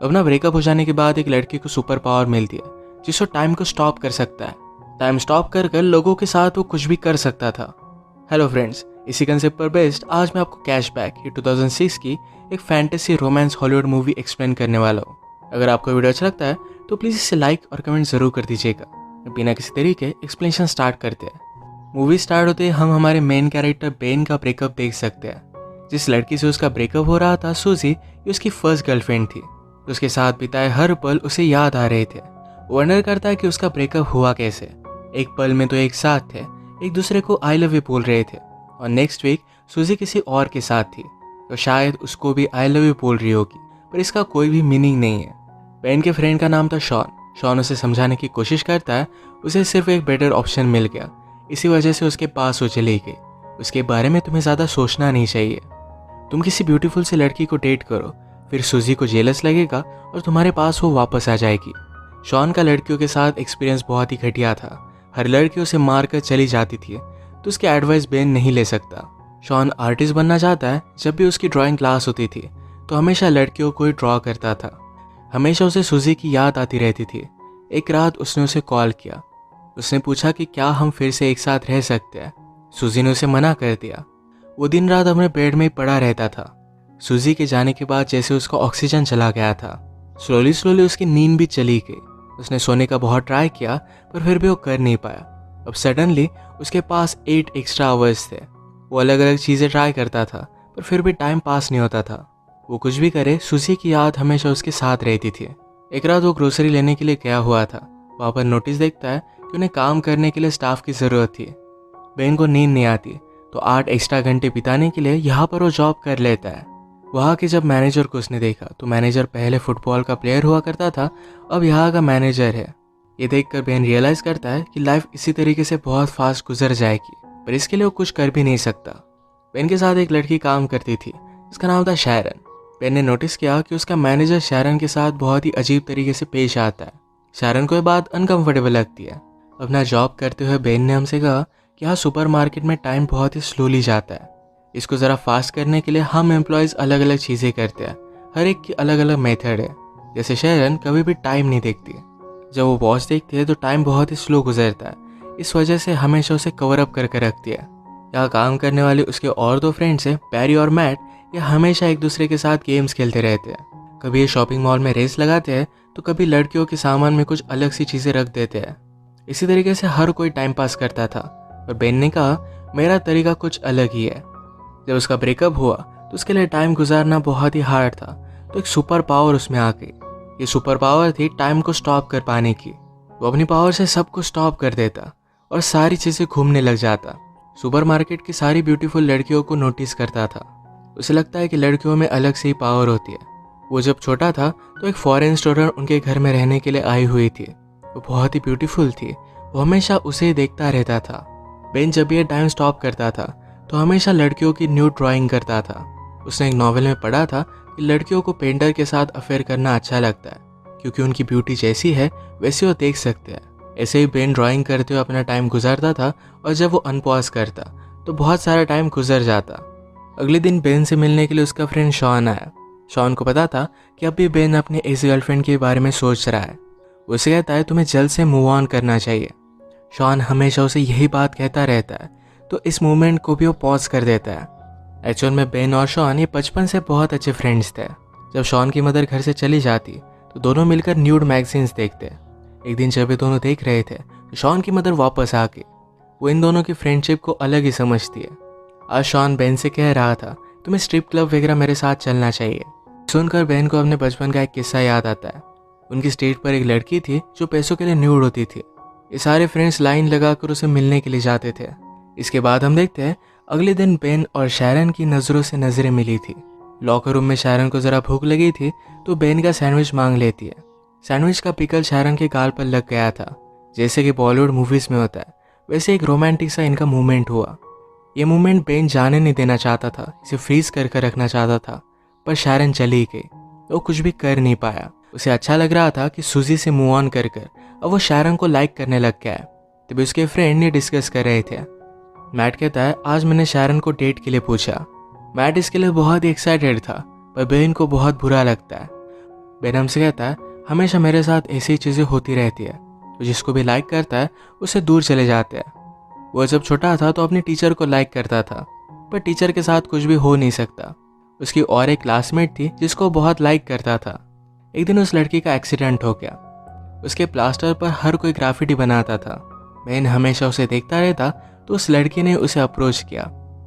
अपना ब्रेकअप हो जाने के बाद एक लड़की को सुपर पावर मिलती है जिसको टाइम को स्टॉप कर सकता है। टाइम स्टॉप कर कर लोगों के साथ वो कुछ भी कर सकता था। हेलो फ्रेंड्स, इसी कंसेप्ट पर बेस्ड आज मैं आपको कैशबैक ये 2006 की एक fantasy romance Hollywood movie explain करने वाला हूँ। अगर आपको वीडियो अच्छा लगता है तो प्लीज़ इसे लाइक और कमेंट ज़रूर कर दीजिएगा। बिना किसी तरीके एक्सप्लेनेशन स्टार्ट करते हैं। मूवी स्टार्ट होते ही हम हमारे मेन कैरेक्टर बेन का ब्रेकअप देख सकते हैं। जिस लड़की से उसका ब्रेकअप हो रहा था, सूजी, ये उसकी फर्स्ट गर्लफ्रेंड थी। उसके साथ बिताए हर पल उसे याद आ रहे थे। वंडर करता है कि उसका ब्रेकअप हुआ कैसे। एक पल में तो एक साथ थे, एक दूसरे को आई लव यू बोल रहे थे, और नेक्स्ट वीक सूजी किसी और के साथ थी तो शायद उसको भी आई लव यू बोल रही होगी, पर इसका कोई भी मीनिंग नहीं है। बेन के फ्रेंड का नाम था शॉन। शॉन उसे समझाने की कोशिश करता है, उसे सिर्फ एक बेटर ऑप्शन मिल गया, इसी वजह से उसके पास वो चली गई। उसके बारे में तुम्हें ज़्यादा सोचना नहीं चाहिए। तुम किसी ब्यूटीफुल सी लड़की को डेट करो, फिर सूजी को जेलस लगेगा और तुम्हारे पास वो वापस आ जाएगी। शॉन का लड़कियों के साथ एक्सपीरियंस बहुत ही घटिया था। हर लड़की उसे मार कर चली जाती थी, तो उसकी एडवाइस बेन नहीं ले सकता। शॉन आर्टिस्ट बनना चाहता है। जब भी उसकी ड्राइंग क्लास होती थी तो हमेशा लड़कियों को ही ड्रॉ करता था। हमेशा उसे सूजी की याद आती रहती थी। एक रात उसने उसे कॉल किया। उसने पूछा कि क्या हम फिर से एक साथ रह सकते हैं। सूजी ने उसे मना कर दिया। वो दिन रात अपने बेड में ही पड़ा रहता था। सूजी के जाने के बाद जैसे उसका ऑक्सीजन चला गया था, स्लोली स्लोली उसकी नींद भी चली गई। उसने सोने का बहुत ट्राई किया पर फिर भी वो कर नहीं पाया। अब सडनली उसके पास 8 एक्स्ट्रा आवर्स थे। वो अलग अलग चीज़ें ट्राई करता था पर फिर भी टाइम पास नहीं होता था। वो कुछ भी करे, सूजी की याद हमेशा उसके साथ रहती थी। एक रात वो ग्रोसरी लेने के लिए गया हुआ था। वहाँ पर नोटिस देखता है कि उन्हें काम करने के लिए स्टाफ की ज़रूरत थी। बेन को नींद नहीं आती तो 8 एक्स्ट्रा घंटे बिताने के लिए यहाँ पर वो जॉब कर लेता है। वहाँ के जब मैनेजर को उसने देखा तो मैनेजर पहले फुटबॉल का प्लेयर हुआ करता था, अब यहाँ का मैनेजर है। ये देखकर बेन रियलाइज़ करता है कि लाइफ इसी तरीके से बहुत फास्ट गुजर जाएगी, पर इसके लिए वो कुछ कर भी नहीं सकता। बेन के साथ एक लड़की काम करती थी, इसका नाम था शैरन। बेन ने नोटिस किया कि उसका मैनेजर शैरन के साथ बहुत ही अजीब तरीके से पेश आता है। शैरन को ये बात अनकंफर्टेबल लगती है। अपना जॉब करते हुए बेन ने हमसे कहा कि यहाँ सुपरमार्केट में टाइम बहुत ही स्लोली जाता है। इसको ज़रा फास्ट करने के लिए हम एम्प्लॉयज़ अलग अलग चीज़ें करते हैं। हर एक की अलग अलग मेथड है। जैसे शैरन कभी भी टाइम नहीं देखती। जब वो वॉच देखती है तो टाइम बहुत ही स्लो गुजरता है। इस वजह से हमेशा उसे कवर अप करके रखती है। यहाँ काम करने वाले उसके और 2 फ्रेंड्स हैं, पैरी और मैट। ये हमेशा एक दूसरे के साथ गेम्स खेलते रहते हैं। कभी ये शॉपिंग मॉल में रेस लगाते हैं तो कभी लड़कियों के सामान में कुछ अलग सी चीज़ें रख देते हैं। इसी तरीके से हर कोई टाइम पास करता था। पर बेन ने कहा मेरा तरीका कुछ अलग ही है। जब उसका ब्रेकअप हुआ तो उसके लिए टाइम गुजारना बहुत ही हार्ड था, तो एक सुपर पावर उसमें आ गई। ये सुपर पावर थी टाइम को स्टॉप कर पाने की। वो अपनी पावर से सब कुछ स्टॉप कर देता और सारी चीज़ें घूमने लग जाता। सुपरमार्केट की सारी ब्यूटीफुल लड़कियों को नोटिस करता था। उसे लगता है कि लड़कियों में अलग से ही पावर होती है। वो जब छोटा था तो एक फॉरेन स्टूडेंट उनके घर में रहने के लिए आई हुई थी। वो बहुत ही ब्यूटीफुल थी। वो हमेशा उसे ही देखता रहता था। बेन जब ये टाइम स्टॉप करता था तो हमेशा लड़कियों की न्यू ड्राइंग करता था। उसने एक नॉवेल में पढ़ा था कि लड़कियों को पेंटर के साथ अफेयर करना अच्छा लगता है, क्योंकि उनकी ब्यूटी जैसी है वैसे वो देख सकते हैं। ऐसे ही बेन ड्राइंग करते हुए अपना टाइम गुजारता था, और जब वो अनपॉज करता तो बहुत सारा टाइम गुजर जाता। अगले दिन बेन से मिलने के लिए उसका फ्रेंड शॉन आया। शॉन को पता था कि अब भी बेन अपने एक्स गर्लफ्रेंड के बारे में सोच रहा है। उसे कहता है तुम्हें जल्द से मूव ऑन करना चाहिए। शॉन हमेशा उसे यही बात कहता रहता है, तो इस मूवमेंट को भी वो पॉज कर देता है। एक्चुअल में बेन और शॉन ये बचपन से बहुत अच्छे फ्रेंड्स थे। जब शॉन की मदर घर से चली जाती तो दोनों मिलकर न्यूड मैगजीन्स देखते। एक दिन जब ये दोनों देख रहे थे तो शॉन की मदर वापस आ गई। वो इन दोनों की फ्रेंडशिप को अलग ही समझती है। आज शॉन बेन से कह रहा था तुम्हें स्ट्रिप क्लब वगैरह मेरे साथ चलना चाहिए। सुनकर बेन को अपने बचपन का एक किस्सा याद आता है। उनकी स्ट्रीट पर एक लड़की थी जो पैसों के लिए न्यूड होती थी। ये सारे फ्रेंड्स लाइन लगाकर उसे मिलने के लिए जाते थे। इसके बाद हम देखते हैं अगले दिन बेन और शैरन की नज़रों से नज़रें मिली थी। लॉकर रूम में शैरन को ज़रा भूख लगी थी तो बेन का सैंडविच मांग लेती है। सैंडविच का पिकल शैरन के गाल पर लग गया था। जैसे कि बॉलीवुड मूवीज़ में होता है वैसे एक रोमांटिक सा इनका मूवमेंट हुआ। ये मूवमेंट बेन जाने नहीं देना चाहता था, इसे फ्रीज कर कर रखना चाहता था, पर शैरन चली गई तो वो कुछ भी कर नहीं पाया। उसे अच्छा लग रहा था कि सूजी से मूव ऑन कर कर अब वो शैरन को लाइक करने लग गया है। तभी उसके फ्रेंड ये डिस्कस कर रहे थे। मैट कहता है आज मैंने शैरन को डेट के लिए पूछा। मैट इसके लिए बहुत ही एक्साइटेड था, पर बेन को बहुत बुरा लगता है। बेन हमसे कहता है हमेशा मेरे साथ ऐसी चीज़ें होती रहती है, तो जिसको भी लाइक करता है उससे दूर चले जाते हैं। वो जब छोटा था तो अपने टीचर को लाइक करता था, पर टीचर के साथ कुछ भी हो नहीं सकता। उसकी और एक क्लासमेट थी जिसको बहुत लाइक करता था। एक दिन उस लड़की का एक्सीडेंट हो गया। उसके प्लास्टर पर हर कोई ग्राफिटी बनाता था। बेन हमेशा उसे देखता रहता, तो उस लड़की ने उसे अप्रोच किया।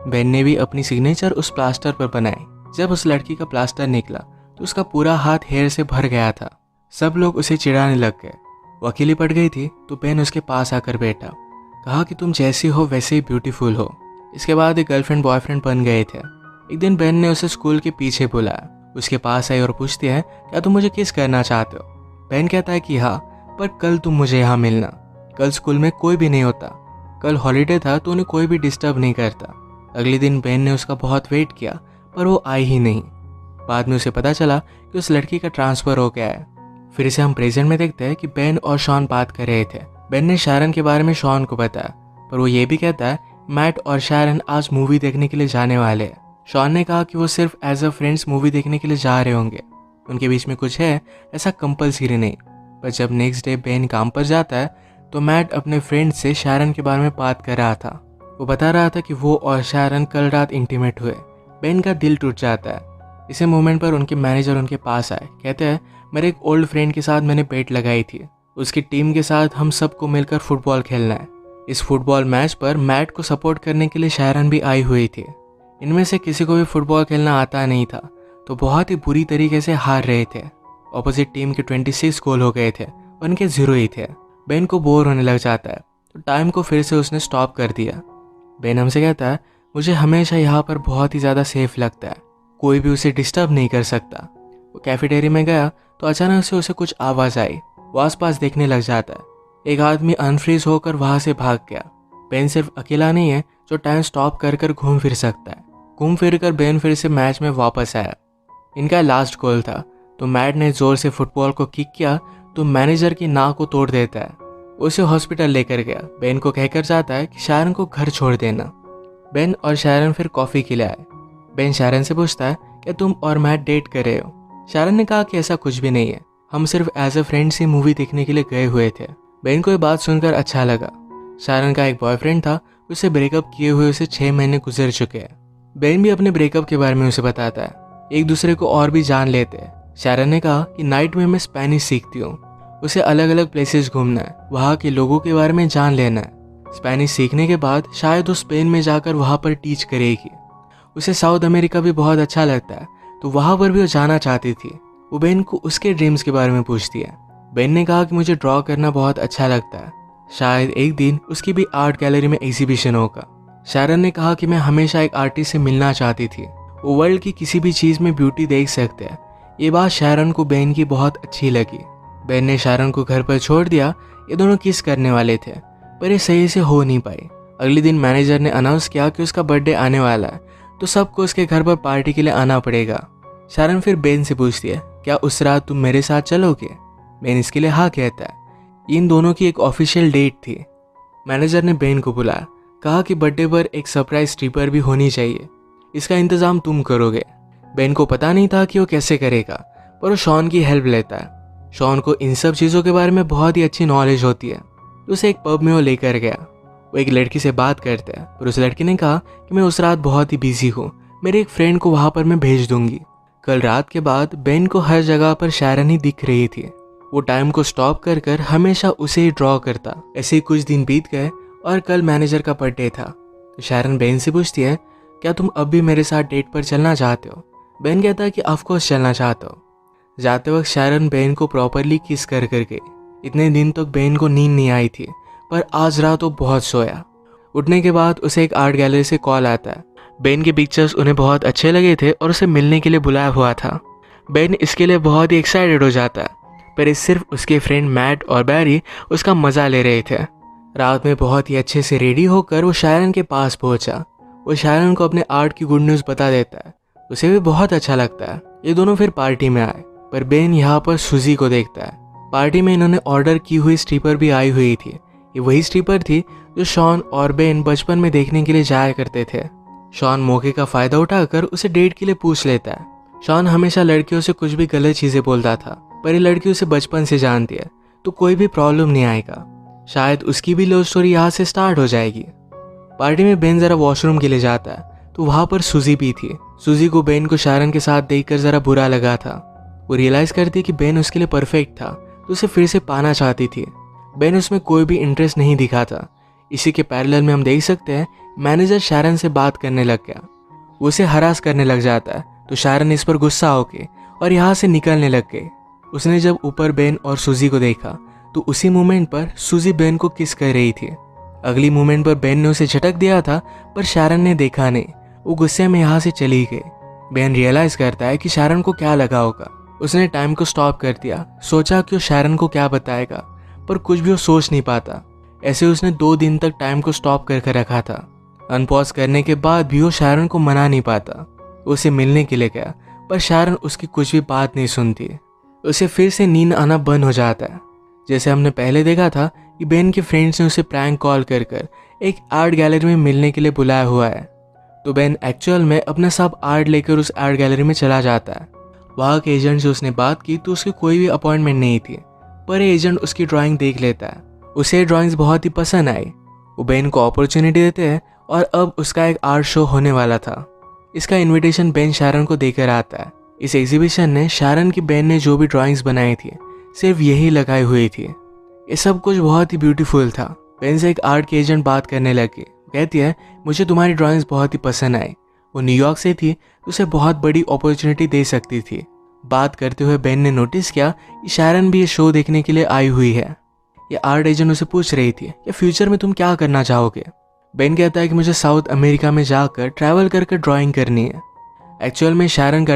बेन ने भी अपनी सिग्नेचर उस प्लास्टर पर बनाई। जब उस लड़की का प्लास्टर निकला तो उसका पूरा हाथ हेयर से भर गया था। सब लोग उसे चिढ़ाने लग गए। वो अकेली पड़ गई थी, तो बेन उसके पास आकर बैठा। कहा कि तुम जैसी हो वैसे ही ब्यूटीफुल हो। इसके बाद एक गर्लफ्रेंड बॉयफ्रेंड बन गए थे। एक दिन बेन ने उसे स्कूल के पीछे बुलाया। उसके पास आई और पूछती है क्या तुम मुझे किस करना चाहते हो। बेन कहता है कि हाँ, पर कल तुम मुझे यहाँ मिलना। कल स्कूल में कोई भी नहीं होता। कल हॉलीडे था तो उन्हें कोई भी डिस्टर्ब नहीं करता। अगले दिन बेन ने उसका बहुत वेट किया, पर वो आई ही नहीं। बाद में उसे पता चला कि उस लड़की का ट्रांसफ़र हो गया है। फिर से हम प्रेजेंट में देखते हैं कि बेन और शॉन बात कर रहे थे। बेन ने शारन के बारे में शॉन को बताया, पर वो ये भी कहता है मैट और शारन आज मूवी देखने के लिए जाने वाले हैं। शॉन ने कहा कि वो सिर्फ एज अ फ्रेंड्स मूवी देखने के लिए जा रहे होंगे, उनके बीच में कुछ है ऐसा कंपल्सरी नहीं। पर जब नेक्स्ट डे बेन काम पर जाता है तो मैट अपने फ्रेंड से शारन के बारे में बात कर रहा था। वो बता रहा था कि वो और शारन कल रात इंटीमेट हुए। बेन का दिल टूट जाता है। इसी मोमेंट पर उनके मैनेजर उनके पास आए। कहते हैं मेरे एक ओल्ड फ्रेंड के साथ मैंने बेट लगाई थी, उसकी टीम के साथ हम सबको मिलकर फुटबॉल खेलना है। इस फुटबॉल मैच पर मैट को सपोर्ट करने के लिए शारन भी आई हुई थी। इनमें से किसी को भी फुटबॉल खेलना आता नहीं था, तो बहुत ही बुरी तरीके से हार रहे थे। ऑपोजिट टीम के 26 गोल हो गए थे, उनके 0 ही थे। बेन को बोर होने लग जाता है, तो टाइम को फिर से उसने स्टॉप कर दिया। बेन हमसे कहता है मुझे हमेशा यहाँ पर बहुत ही ज़्यादा सेफ लगता है, कोई भी उसे डिस्टर्ब नहीं कर सकता। वो कैफेटेरिया में गया तो अचानक से उसे कुछ आवाज़ आई। वो आसपास देखने लग जाता है। एक आदमी अनफ्रीज होकर वहाँ से भाग गया। बेन सिर्फ अकेला नहीं है जो टाइम स्टॉप कर कर घूम फिर सकता है। घूम फिर कर बेन फिर से मैच में वापस आया। इनका लास्ट गोल था, तो मैट ने जोर से फुटबॉल को किक किया तो मैनेजर की नाक को तोड़ देता है। उसे हॉस्पिटल लेकर गया। बेन को कहकर जाता है कि शारन को घर छोड़ देना। बेन और शारन फिर कॉफ़ी के लिए आए। बेन शारन से पूछता है कि तुम और मैट डेट कर रहे हो। शारन ने कहा कि ऐसा कुछ भी नहीं है, हम सिर्फ एज अ फ्रेंड्स ही मूवी देखने के लिए गए हुए थे। बेन को ये बात सुनकर अच्छा लगा। शारन का एक बॉयफ्रेंड था, उसे ब्रेकअप किए हुए उसे 6 महीने गुजर चुके हैं। बेन भी अपने ब्रेकअप के बारे में उसे बताता है। एक दूसरे को और भी जान लेते हैं। शारन ने कहा कि नाइट में मैं स्पेनिश सीखती हूँ, उसे अलग अलग प्लेसेस घूमना है, वहाँ के लोगों के बारे में जान लेना है। स्पेनिश सीखने के बाद शायद वो स्पेन में जाकर वहाँ पर टीच करेगी। उसे साउथ अमेरिका भी बहुत अच्छा लगता है, तो वहाँ पर भी वो जाना चाहती थी। वो बेन को उसके ड्रीम्स के बारे में पूछती है। बेन ने कहा कि मुझे ड्रॉ करना बहुत अच्छा लगता है, शायद एक दिन उसकी भी आर्ट गैलरी में एग्जीबिशन होगा। शारन ने कहा कि मैं हमेशा एक आर्टिस्ट से मिलना चाहती थी, वो वर्ल्ड की किसी भी चीज़ में ब्यूटी देख सकते हैं। ये बात शारन को बेन की बहुत अच्छी लगी। बेन ने शारन को घर पर छोड़ दिया। ये दोनों किस करने वाले थे, पर ये सही से हो नहीं पाई। अगले दिन मैनेजर ने अनाउंस किया कि उसका बर्थडे आने वाला है, तो सबको उसके घर पर पार्टी के लिए आना पड़ेगा। शारन फिर बेन से पूछती है क्या उस रात तुम मेरे साथ चलोगे। बेन इसके लिए हाँ कहता है। इन दोनों की एक ऑफिशियल डेट थी। मैनेजर ने बेन को बुलाया, कहा कि बर्थडे पर एक सरप्राइज स्ट्रिपर भी होनी चाहिए, इसका इंतज़ाम तुम करोगे। बेन को पता नहीं था कि वो कैसे करेगा, पर वो शॉन की हेल्प लेता है। शॉन को इन सब चीज़ों के बारे में बहुत ही अच्छी नॉलेज होती है, तो उसे एक पब में वो लेकर गया। वो एक लड़की से बात करता है, पर उस लड़की ने कहा कि मैं उस रात बहुत ही बिजी हूँ, मेरे एक फ्रेंड को वहाँ पर मैं भेज दूंगी। कल रात के बाद बेन को हर जगह पर शारन ही दिख रही थी। वो टाइम को स्टॉप कर कर हमेशा उसे ही ड्रॉ करता। ऐसे ही कुछ दिन बीत गए और कल मैनेजर का बर्थडे था। तो शारन बेन से पूछती है क्या तुम अब भी मेरे साथ डेट पर चलना चाहते हो। बेन कहता है कि ऑफकोर्स चलना चाहता हो। जाते वक्त शारन बेन को प्रॉपरली किस कर गई। इतने दिन तक बेन को नींद नहीं आई थी, पर आज रात वो बहुत सोया। उठने के बाद उसे एक आर्ट गैलरी से कॉल आता है। बेन के पिक्चर्स उन्हें बहुत अच्छे लगे थे और उसे मिलने के लिए बुलाया हुआ था। बेन इसके लिए बहुत ही एक्साइटेड हो जाता है, पर इस सिर्फ उसके फ्रेंड मैट और बैरी उसका मज़ा ले रहे थे। रात में बहुत ही अच्छे से रेडी होकर वो शारन के पास पहुंचा। वो शारन को अपने आर्ट की गुड न्यूज़ बता देता है, उसे भी बहुत अच्छा लगता है। ये दोनों फिर पार्टी में आए, पर बेन यहाँ पर सुजी को देखता है। पार्टी में इन्होंने ऑर्डर की हुई स्ट्रिपर भी आई हुई थी। ये वही स्ट्रिपर थी जो शॉन और बेन बचपन में देखने के लिए जाया करते थे। शॉन मौके का फ़ायदा उठाकर उसे डेट के लिए पूछ लेता है। शॉन हमेशा लड़कियों से कुछ भी गलत चीज़ें बोलता था, पर ये लड़की उसे बचपन से जानती है तो कोई भी प्रॉब्लम नहीं आएगा। शायद उसकी भी लव स्टोरी यहाँ से स्टार्ट हो जाएगी। पार्टी में बेन ज़रा वॉशरूम के लिए जाता है तो वहाँ पर सूजी भी थी। सूजी को बेन को शारन के साथ देखकर ज़रा बुरा लगा था। वो रियलाइज़ करती है कि बेन उसके लिए परफेक्ट था तो उसे फिर से पाना चाहती थी। बेन उसमें कोई भी इंटरेस्ट नहीं दिखा था। इसी के पैरेलल में हम देख सकते हैं मैनेजर शारन से बात करने लग गया। वो उसे हरास करने लग जाता है तो शारन इस पर गुस्सा होके और यहाँ से निकलने लग गई। उसने जब ऊपर बेन और सूजी को देखा तो उसी मोमेंट पर सूजी बेन को किस कर रही थी। अगली मोमेंट पर बेन ने उसे झटक दिया था पर शारन ने देखा नहीं। वो गुस्से में यहाँ से चली गई। बेन रियलाइज करता है कि शारन को क्या लगा होगा। उसने टाइम को स्टॉप कर दिया, सोचा कि वो शारन को क्या बताएगा, पर कुछ भी वो सोच नहीं पाता। ऐसे उसने 2 दिन तक टाइम को स्टॉप करके रखा था। अनपॉज करने के बाद भी वो शारन को मना नहीं पाता। उसे मिलने के लिए गया पर शारन उसकी कुछ भी बात नहीं सुनती। उसे फिर से नींद आना बंद हो जाता है। जैसे हमने पहले देखा था कि बेन के फ्रेंड्स ने उसे प्रैंक कॉल कर एक आर्ट गैलरी में मिलने के लिए बुलाया हुआ है, तो बेन एक्चुअल में अपना सब आर्ट लेकर उस आर्ट गैलरी में चला जाता है। वहाँ के एजेंट से उसने बात की तो उसकी कोई भी अपॉइंटमेंट नहीं थी, पर एजेंट उसकी ड्राइंग देख लेता है। उसे ड्राइंग्स बहुत ही पसंद आई। वो बेन को अपॉर्चुनिटी देते हैं और अब उसका एक आर्ट शो होने वाला था। इसका इनविटेशन बेन शारन को देकर आता है। इस एग्जीबिशन ने शारन की बेन ने जो भी ड्राइंग्स बनाई थी सिर्फ यही लगाई हुई थी। ये सब कुछ बहुत ही ब्यूटीफुल था। बेन से एक आर्ट के एजेंट बात करने लगी। कहती है, मुझे तुम्हारी ड्राइंग्स बहुत ही पसंद आई। वो न्यूयॉर्क से थी तो उसे बहुत बड़ी अपॉर्चुनिटी दे सकती थी। बात करते हुए बेन ने नोटिस किया कि शारन भी ये शो देखने के लिए आई हुई है। ये आर्ट एजेंट उसे पूछ रही थी कि फ्यूचर में तुम क्या करना चाहोगे। बेन कहता है कि मुझे साउथ अमेरिका में जाकर ट्रैवल करके ड्राइंग करनी है। एक्चुअल में शारन का